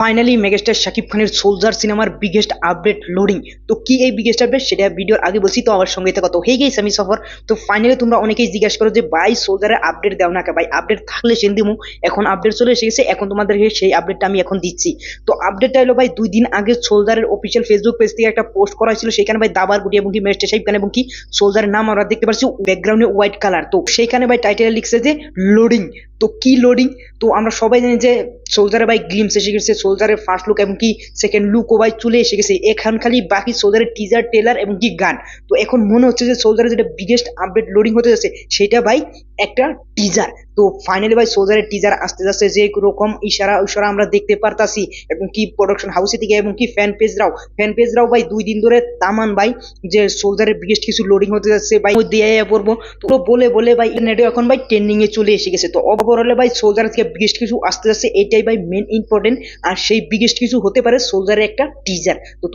Finally megastar Shakib খানের soldier সিনেমার biggest update loading. তো কি এই বিগেস্ট আপডেট সেটা ভিডিওর আগে বলছি, তো আমার সঙ্গে থাকা তো হয়ে গেছে আমি সফর। তো ফাইনালি তোমরা অনেকেই জিজ্ঞাসা করো যে ভাই সোলজারের আপডেট দাও না কে ভাই, আপডেট থাকলে সেন দিমু। এখন আপডেট চলে এসে গেছে, এখন তোমাদেরকে সেই আপডেটটা আমি এখন দিচ্ছি। তো আপডেটটা হলো ভাই 2 দিন আগে সোলজারের অফিসিয়াল ফেসবুক পেজ থেকে একটা পোস্ট করা হয়েছিল, সেখানে ভাই দাবার গুটি এবং কি মেগাস্টার শাকিব খান এবং কি সোলজারের নাম আমরা দেখতে পাচ্ছি ব্যাকগ্রাউন্ডে হোয়াইট কালার। তো সেইখানে ভাই টাইটেলে লিখছে যে লোডিং। তো কি লোডিং? তো আমরা সবাই জানি যে সোলজারের ভাই গ্লিমস এসে গেছে, সোলজারের ফার্স্ট লুক এবং কি সেকেন্ড লুকও ভাই চলে এসে গেছে। এখন খালি বাকি সোলজারের টিজার টেলার এবং কি গান। তো এখন মনে হচ্ছে যে সোলজারের যেটা বিগেস্ট আপডেট লোডিং হতে যাচ্ছে সেটা ভাই একটা টিজার। তো ফাইনালি ভাই সোলজারের টিজার আসতে যাচ্ছে, যে রকম ইশারা ইশারা আমরা দেখতে পারতাছি এবং কি প্রোডাকশন হাউসে থেকে এবং কি ফ্যান পেজরাও ভাই 2 দিন ধরে তামান ভাই যে সোলজারের বিগেস্ট কিছু লোডিং হতে যাচ্ছে ভাই, দিয়ে পড়বো। তো বলে বলে ভাই নেটে এখন ভাই ট্রেন্ডিং এ চলে এসে গেছে। তো ওভারঅলে ভাই সোলজার থেকে বিগেস্ট কিছু আসতে যাচ্ছে, এটাই ভাই মেন ইম্পর্টেন্ট। আর সেই বিগেস্ট কিছু হতে পারে সোলজারের একটা টিজার। তো